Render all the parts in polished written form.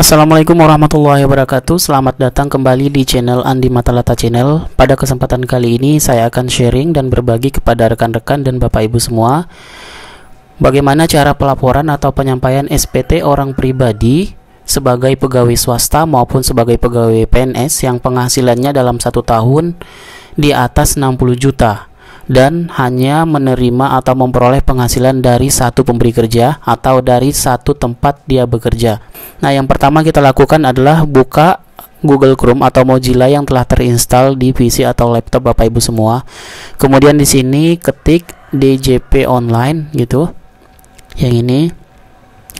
Assalamualaikum warahmatullahi wabarakatuh. Selamat datang kembali di channel Andi Matalata Channel. Pada kesempatan kali ini saya akan sharing dan berbagi kepada rekan-rekan dan Bapak Ibu semua bagaimana cara pelaporan atau penyampaian SPT orang pribadi sebagai pegawai swasta maupun sebagai pegawai PNS yang penghasilannya dalam 1 tahun di atas 60 juta dan hanya menerima atau memperoleh penghasilan dari satu pemberi kerja atau dari satu tempat dia bekerja. Nah, yang pertama kita lakukan adalah buka Google Chrome atau Mozilla yang telah terinstall di PC atau laptop Bapak Ibu semua. Kemudian di sini ketik DJP online gitu. Yang ini.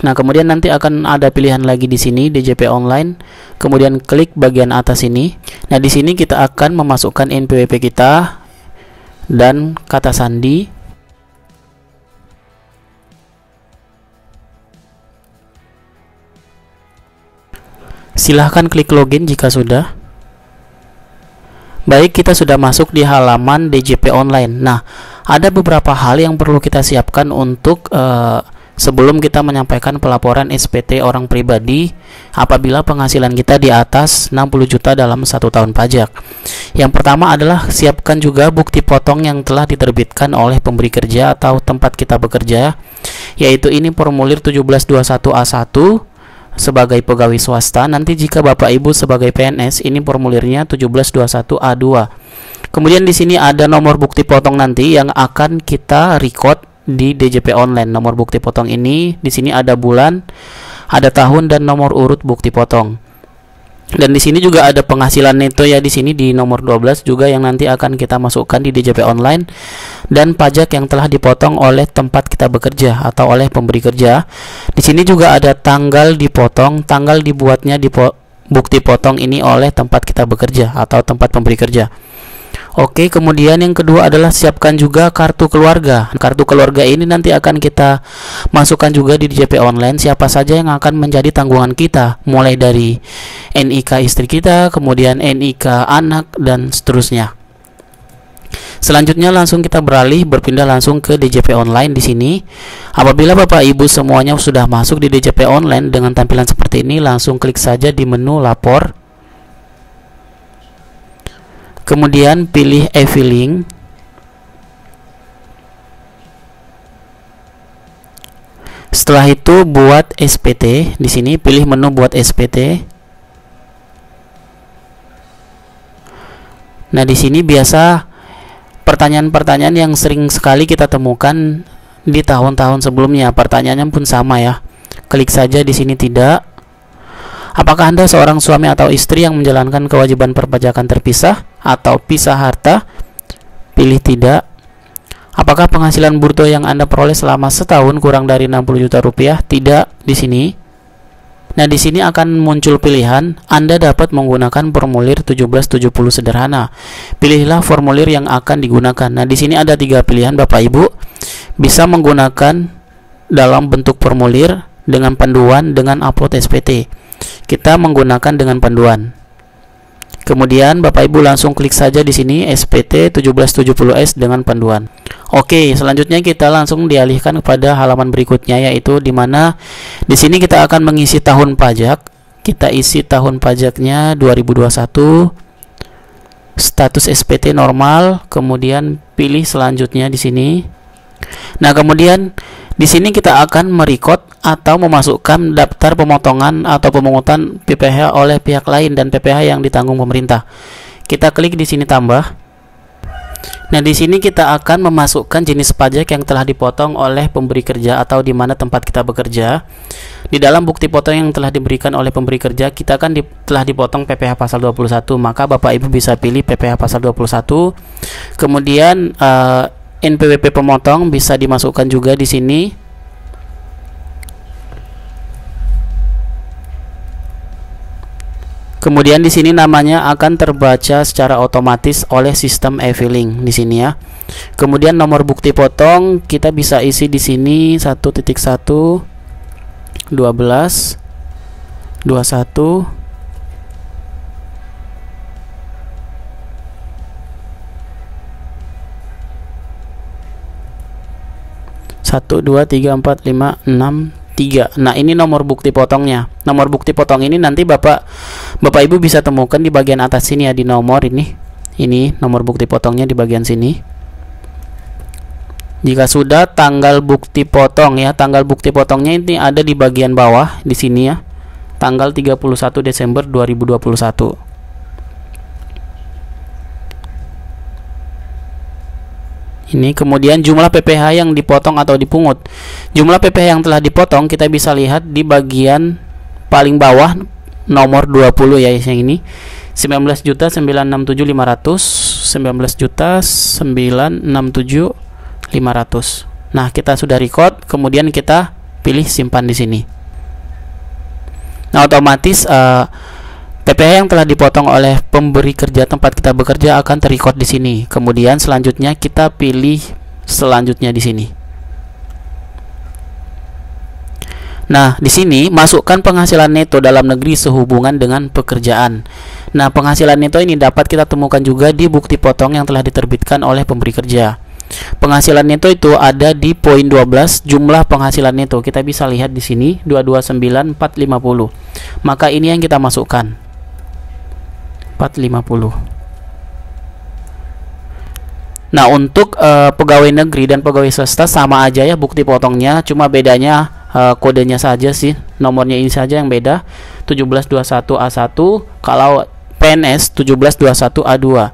Nah, kemudian nanti akan ada pilihan lagi di sini DJP online. Kemudian klik bagian atas ini. Nah, di sini kita akan memasukkan NPWP kita dan kata sandi. Silahkan klik login jika sudah. Baik, kita sudah masuk di halaman DJP online. Nah, ada beberapa hal yang perlu kita siapkan untuk sebelum kita menyampaikan pelaporan SPT orang pribadi apabila penghasilan kita di atas 60 juta dalam 1 tahun pajak. Yang pertama adalah siapkan juga bukti potong yang telah diterbitkan oleh pemberi kerja atau tempat kita bekerja, yaitu ini formulir 1721A1 sebagai pegawai swasta. Nanti jika Bapak Ibu sebagai PNS, ini formulirnya 1721A2. Kemudian di sini ada nomor bukti potong nanti yang akan kita record di DJP online. Nomor bukti potong ini di sini ada bulan, ada tahun dan nomor urut bukti potong. Dan di sini juga ada penghasilan neto ya, di sini di nomor 12 juga yang nanti akan kita masukkan di DJP online, dan pajak yang telah dipotong oleh tempat kita bekerja atau oleh pemberi kerja. Di sini juga ada tanggal dipotong, tanggal dibuatnya bukti potong ini oleh tempat kita bekerja atau tempat pemberi kerja. Oke, kemudian yang kedua adalah siapkan juga kartu keluarga. Kartu keluarga ini nanti akan kita masukkan juga di DJP online siapa saja yang akan menjadi tanggungan kita, mulai dari NIK istri kita, kemudian NIK anak, dan seterusnya. Selanjutnya langsung kita berpindah langsung ke DJP online di sini. Apabila Bapak Ibu semuanya sudah masuk di DJP online dengan tampilan seperti ini, langsung klik saja di menu lapor. Kemudian pilih e-filing. Setelah itu buat SPT. Di sini pilih menu buat SPT. Nah, di sini biasa pertanyaan-pertanyaan yang sering sekali kita temukan di tahun-tahun sebelumnya. Pertanyaannya pun sama ya. Klik saja di sini tidak. Apakah Anda seorang suami atau istri yang menjalankan kewajiban perpajakan terpisah atau pisah harta? Pilih tidak. Apakah penghasilan bruto yang Anda peroleh selama setahun kurang dari 60 juta rupiah? Tidak di sini. Nah, di sini akan muncul pilihan. Anda dapat menggunakan formulir 1770 sederhana. Pilihlah formulir yang akan digunakan. Nah, di sini ada 3 pilihan Bapak Ibu. Bisa menggunakan dalam bentuk formulir, dengan panduan, dengan upload SPT. Kita menggunakan dengan panduan. Kemudian Bapak Ibu langsung klik saja di sini SPT 1770S dengan panduan. Oke, selanjutnya kita langsung dialihkan kepada halaman berikutnya, yaitu di mana di sini kita akan mengisi tahun pajak. Kita isi tahun pajaknya 2021. Status SPT normal, kemudian pilih selanjutnya di sini. Nah, kemudian di sini kita akan merecord atau memasukkan daftar pemotongan atau pemungutan PPh oleh pihak lain dan PPh yang ditanggung pemerintah. Kita klik di sini tambah. Nah, di sini kita akan memasukkan jenis pajak yang telah dipotong oleh pemberi kerja atau di mana tempat kita bekerja. Di dalam bukti potong yang telah diberikan oleh pemberi kerja, kita kan telah dipotong PPh pasal 21, maka Bapak Ibu bisa pilih PPh pasal 21. Kemudian NPWP pemotong bisa dimasukkan juga di sini. Kemudian di sini namanya akan terbaca secara otomatis oleh sistem e-filing di sini ya. Kemudian nomor bukti potong kita bisa isi di sini 1.1 12 21 1 2 3 4 5 6 3. Nah, ini nomor bukti potongnya. Nomor bukti potong ini nanti Bapak Ibu bisa temukan di bagian atas sini ya, di nomor ini. Ini nomor bukti potongnya di bagian sini. Jika sudah, tanggal bukti potong ya, tanggal bukti potongnya ini ada di bagian bawah di sini ya. Tanggal 31 Desember 2021. Ini kemudian jumlah PPh yang dipotong atau dipungut. Jumlah PPh yang telah dipotong kita bisa lihat di bagian paling bawah nomor 20 ya, yang ini 19.967.500, 19.967.500. Nah, kita sudah record, kemudian kita pilih simpan di sini. Nah, otomatis PPh yang telah dipotong oleh pemberi kerja tempat kita bekerja akan terrecord di sini. Kemudian selanjutnya kita pilih selanjutnya di sini. Nah, di sini masukkan penghasilan neto dalam negeri sehubungan dengan pekerjaan. Nah, penghasilan neto ini dapat kita temukan juga di bukti potong yang telah diterbitkan oleh pemberi kerja. Penghasilan neto itu ada di poin 12, jumlah penghasilan neto. Kita bisa lihat di sini 229.450. Maka ini yang kita masukkan. 450. Nah, untuk pegawai negeri dan pegawai swasta sama aja ya bukti potongnya, cuma bedanya kodenya saja sih, nomornya ini saja yang beda. 1721A1, kalau PNS 1721A2.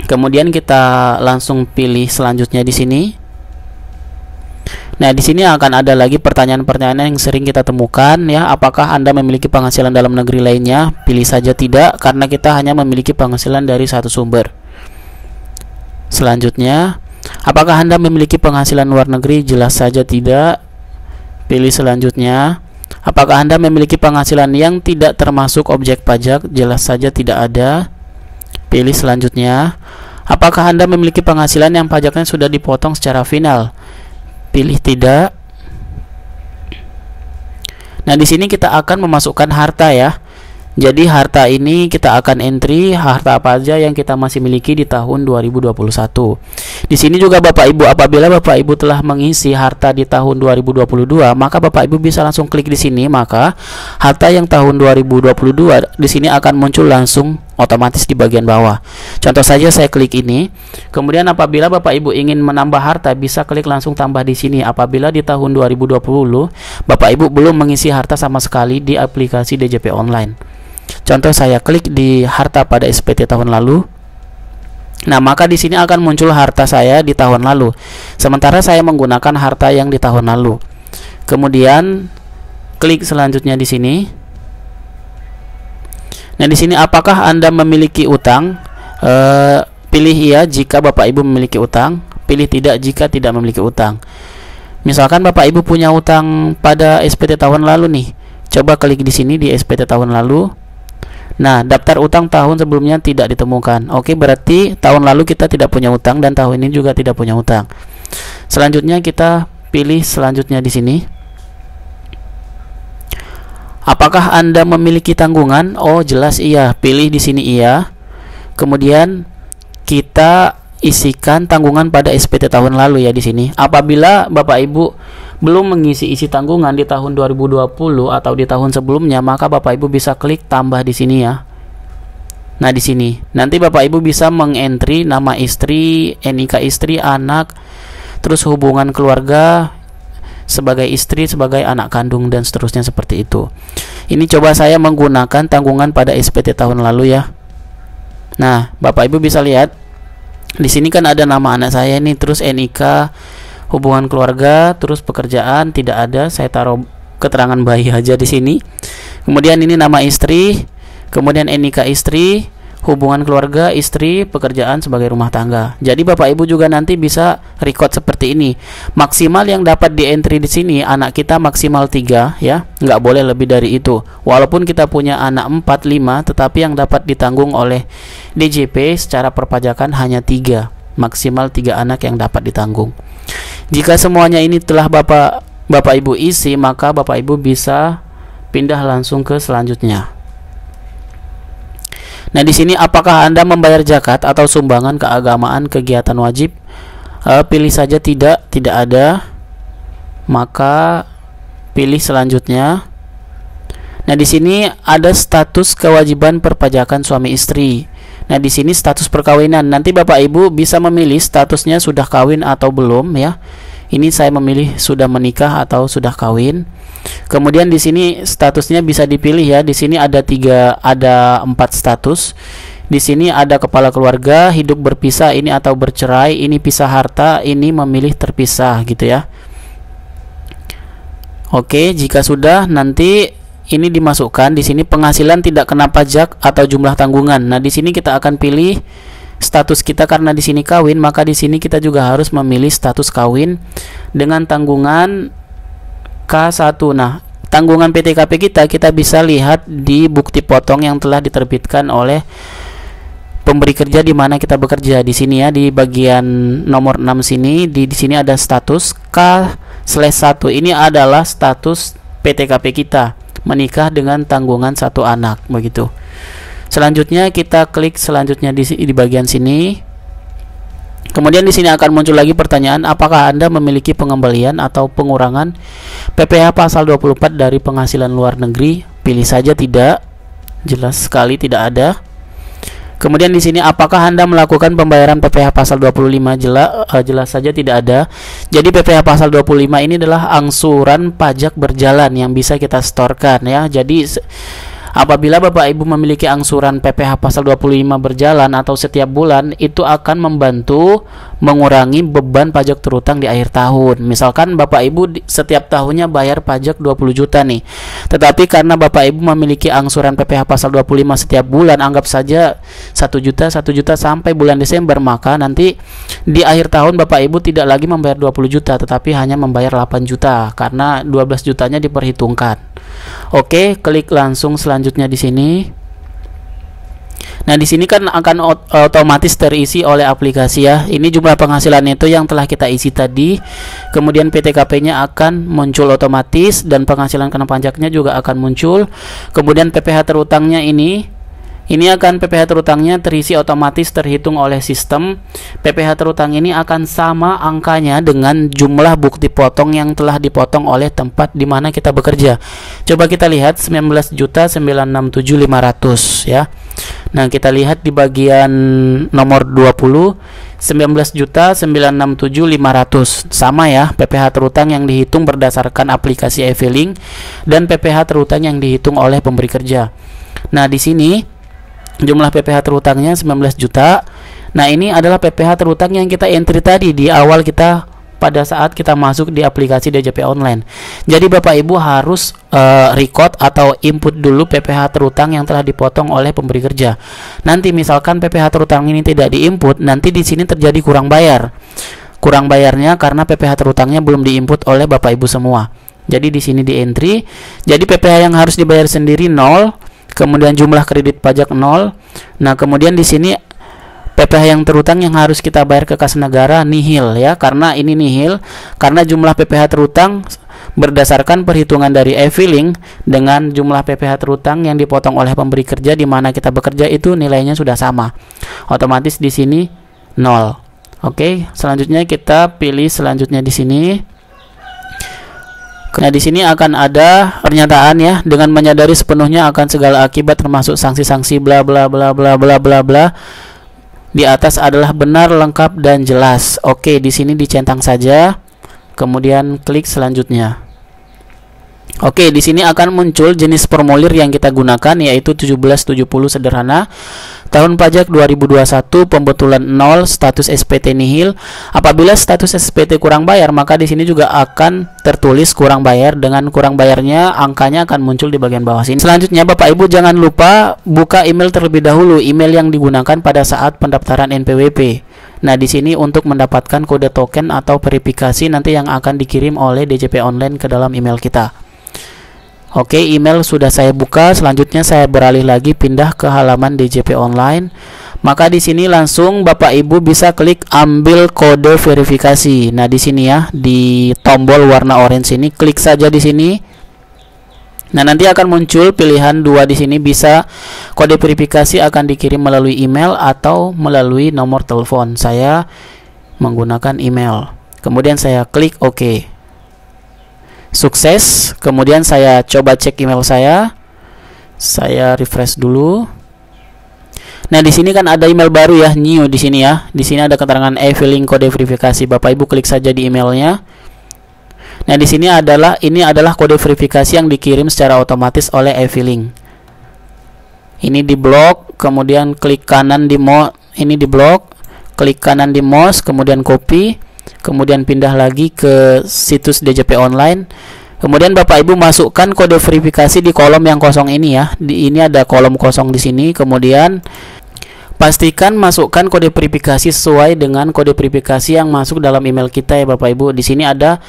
Kemudian kita langsung pilih selanjutnya di sini. Nah, di sini akan ada lagi pertanyaan-pertanyaan yang sering kita temukan ya. Apakah Anda memiliki penghasilan dalam negeri lainnya? Pilih saja tidak, karena kita hanya memiliki penghasilan dari satu sumber. Selanjutnya, apakah Anda memiliki penghasilan luar negeri? Jelas saja tidak. Pilih selanjutnya. Apakah Anda memiliki penghasilan yang tidak termasuk objek pajak? Jelas saja tidak ada. Pilih selanjutnya. Apakah Anda memiliki penghasilan yang pajaknya sudah dipotong secara final? Pilih tidak. Nah, di sini kita akan memasukkan harta ya. Jadi harta ini kita akan entry harta apa aja yang kita masih miliki di tahun 2021. Di sini juga Bapak Ibu, apabila Bapak Ibu telah mengisi harta di tahun 2022, maka Bapak Ibu bisa langsung klik di sini, maka harta yang tahun 2022 di sini akan muncul langsung otomatis di bagian bawah. Contoh saja saya klik ini. Kemudian apabila Bapak Ibu ingin menambah harta, bisa klik langsung tambah di sini. Apabila di tahun 2020 Bapak Ibu belum mengisi harta sama sekali di aplikasi DJP online. Contoh saya klik di harta pada SPT tahun lalu. Nah, maka di sini akan muncul harta saya di tahun lalu. Sementara saya menggunakan harta yang di tahun lalu. Kemudian klik selanjutnya di sini. Nah, di sini apakah Anda memiliki utang? Pilih iya jika Bapak Ibu memiliki utang. Pilih tidak jika tidak memiliki utang. Misalkan Bapak Ibu punya utang pada SPT tahun lalu nih. Coba klik di sini di SPT tahun lalu. Nah, daftar utang tahun sebelumnya tidak ditemukan. Oke, berarti tahun lalu kita tidak punya utang dan tahun ini juga tidak punya utang. Selanjutnya kita pilih selanjutnya di sini. Apakah Anda memiliki tanggungan? Oh, jelas iya. Pilih di sini iya. Kemudian kita isikan tanggungan pada SPT tahun lalu ya di sini. Apabila Bapak Ibu belum mengisi isi tanggungan di tahun 2020 atau di tahun sebelumnya, maka Bapak Ibu bisa klik tambah di sini ya. Nah, di sini nanti Bapak Ibu bisa mengentry nama istri, NIK istri, anak, terus hubungan keluarga sebagai istri, sebagai anak kandung, dan seterusnya seperti itu. Ini coba saya menggunakan tanggungan pada SPT tahun lalu ya. Nah, Bapak Ibu bisa lihat di sini kan ada nama anak saya nih, terus NIK, hubungan keluarga, terus pekerjaan tidak ada, saya taruh keterangan bayi aja di sini. Kemudian ini nama istri, kemudian NIK istri, hubungan keluarga, istri, pekerjaan sebagai rumah tangga. Jadi Bapak Ibu juga nanti bisa record seperti ini. Maksimal yang dapat di entry di sini anak kita maksimal 3 ya, nggak boleh lebih dari itu. Walaupun kita punya anak 4, 5, tetapi yang dapat ditanggung oleh DJP secara perpajakan hanya 3. Maksimal 3 anak yang dapat ditanggung. Jika semuanya ini telah Bapak Ibu isi, maka Bapak Ibu bisa pindah langsung ke selanjutnya. Nah, di sini apakah Anda membayar zakat atau sumbangan keagamaan kegiatan wajib? Pilih saja tidak ada. Maka pilih selanjutnya. Nah, di sini ada status kewajiban perpajakan suami istri. Nah, di sini status perkawinan. Nanti Bapak Ibu bisa memilih statusnya sudah kawin atau belum ya. Ini saya memilih sudah menikah atau sudah kawin. Kemudian di sini statusnya bisa dipilih ya. Di sini ada 4 status. Di sini ada kepala keluarga, hidup berpisah ini atau bercerai, ini pisah harta, ini memilih terpisah gitu ya. Oke, jika sudah nanti ini dimasukkan di sini penghasilan tidak kena pajak atau jumlah tanggungan. Nah, di sini kita akan pilih status kita karena di sini kawin, maka di sini kita juga harus memilih status kawin dengan tanggungan K1. Nah, tanggungan PTKP kita bisa lihat di bukti potong yang telah diterbitkan oleh pemberi kerja di mana kita bekerja. Di sini ya, di bagian nomor 6 sini, di sini ada status K/1. Ini adalah status PTKP kita, menikah dengan tanggungan 1 anak begitu. Selanjutnya kita klik selanjutnya di bagian sini. Kemudian di sini akan muncul lagi pertanyaan, apakah Anda memiliki pengembalian atau pengurangan PPh pasal 24 dari penghasilan luar negeri? Pilih saja tidak. Jelas sekali tidak ada. Kemudian di sini apakah Anda melakukan pembayaran PPh pasal 25? Jelas saja tidak ada. Jadi PPh pasal 25 ini adalah angsuran pajak berjalan yang bisa kita setorkan ya. Jadi apabila Bapak Ibu memiliki angsuran PPh pasal 25 berjalan atau setiap bulan, itu akan membantu mengurangi beban pajak terutang di akhir tahun. Misalkan Bapak Ibu setiap tahunnya bayar pajak 20 juta nih. Tetapi karena Bapak Ibu memiliki angsuran PPh pasal 25 setiap bulan, anggap saja 1 juta sampai bulan Desember, maka nanti di akhir tahun Bapak Ibu tidak lagi membayar 20 juta tetapi hanya membayar 8 juta karena 12 jutanya diperhitungkan. Oke, klik langsung selanjutnya di sini. Nah, di sini kan akan otomatis terisi oleh aplikasi ya. Ini jumlah penghasilan itu yang telah kita isi tadi. Kemudian PTKP-nya akan muncul otomatis dan penghasilan kena pajaknya juga akan muncul. Kemudian PPh terutangnya ini akan PPh terutangnya terisi otomatis terhitung oleh sistem. PPh terutang ini akan sama angkanya dengan jumlah bukti potong yang telah dipotong oleh tempat di mana kita bekerja. Coba kita lihat 19.967.500 ya. Nah, kita lihat di bagian nomor 20 19.967.500 sama ya, PPh terutang yang dihitung berdasarkan aplikasi e-filing dan PPh terutang yang dihitung oleh pemberi kerja. Nah, di sini jumlah PPh terutangnya 19 juta. Nah, ini adalah PPh terutang yang kita entry tadi di awal kita pada saat kita masuk di aplikasi DJP Online. Jadi Bapak Ibu harus record atau input dulu PPh terutang yang telah dipotong oleh pemberi kerja. Nanti misalkan PPh terutang ini tidak diinput, nanti di sini terjadi kurang bayar. Kurang bayarnya karena PPh terutangnya belum diinput oleh Bapak Ibu semua. Jadi di sini di entry. Jadi PPh yang harus dibayar sendiri 0. Kemudian jumlah kredit pajak 0. Nah, kemudian di sini PPh yang terutang yang harus kita bayar ke kas negara nihil ya, karena ini nihil karena jumlah PPh terutang berdasarkan perhitungan dari e-filing dengan jumlah PPh terutang yang dipotong oleh pemberi kerja di mana kita bekerja itu nilainya sudah sama. Otomatis di sini 0. Oke, selanjutnya kita pilih selanjutnya di sini. Nah, di sini akan ada pernyataan ya, dengan menyadari sepenuhnya akan segala akibat termasuk sanksi-sanksi bla bla bla bla bla bla bla. Di atas adalah benar, lengkap dan jelas. Oke, di sini dicentang saja. Kemudian klik selanjutnya. Oke, di sini akan muncul jenis formulir yang kita gunakan yaitu 1770 sederhana. Tahun pajak 2021, pembetulan 0, status SPT nihil. Apabila status SPT kurang bayar, maka di sini juga akan tertulis kurang bayar. Dengan kurang bayarnya, angkanya akan muncul di bagian bawah sini. Selanjutnya, Bapak Ibu jangan lupa buka email terlebih dahulu, email yang digunakan pada saat pendaftaran NPWP. Nah, di sini untuk mendapatkan kode token atau verifikasi nanti yang akan dikirim oleh DJP Online ke dalam email kita. Oke, email sudah saya buka. Selanjutnya saya beralih lagi pindah ke halaman DJP Online. Maka di sini langsung Bapak Ibu bisa klik ambil kode verifikasi. Nah, di sini ya, di tombol warna orange ini klik saja di sini. Nah, nanti akan muncul pilihan 2 di sini, bisa kode verifikasi akan dikirim melalui email atau melalui nomor telepon. Saya menggunakan email. Kemudian saya klik OK. sukses. Kemudian saya coba cek email saya refresh dulu. Nah, di sini kan ada email baru ya, new di sini ya. Di sini ada keterangan e-filing kode verifikasi. Bapak Ibu klik saja di emailnya. Nah, di sini ini adalah kode verifikasi yang dikirim secara otomatis oleh e-filing. Ini di blok, kemudian klik kanan di ini di blok, klik kanan di mouse, kemudian copy, kemudian pindah lagi ke situs DJP online. Kemudian Bapak Ibu masukkan kode verifikasi di kolom yang kosong ini ya. Ini ada kolom kosong di sini. Kemudian pastikan masukkan kode verifikasi sesuai dengan kode verifikasi yang masuk dalam email kita ya Bapak Ibu. Di sini ada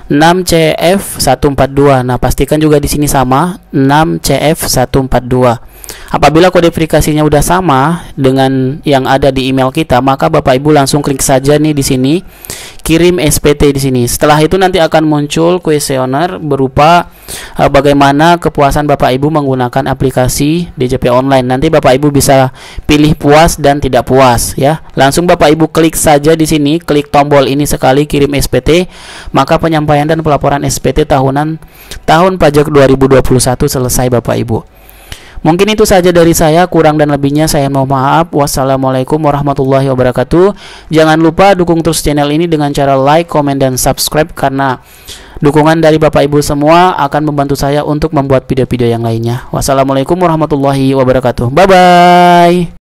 6CF142. Nah, pastikan juga di sini sama 6CF142. Apabila kode verifikasinya udah sama dengan yang ada di email kita, maka Bapak Ibu langsung klik saja nih di sini, kirim SPT di sini. Setelah itu nanti akan muncul kuesioner berupa bagaimana kepuasan Bapak Ibu menggunakan aplikasi DJP online. Nanti Bapak Ibu bisa pilih puas dan tidak puas ya. Langsung Bapak Ibu klik saja di sini, klik tombol ini sekali kirim SPT, maka penyampaian dan pelaporan SPT tahunan tahun pajak 2021 selesai Bapak Ibu. Mungkin itu saja dari saya, kurang dan lebihnya saya mohon maaf. Wassalamualaikum warahmatullahi wabarakatuh. Jangan lupa dukung terus channel ini dengan cara like, komen, dan subscribe, karena dukungan dari Bapak Ibu semua akan membantu saya untuk membuat video-video yang lainnya. Wassalamualaikum warahmatullahi wabarakatuh. Bye-bye.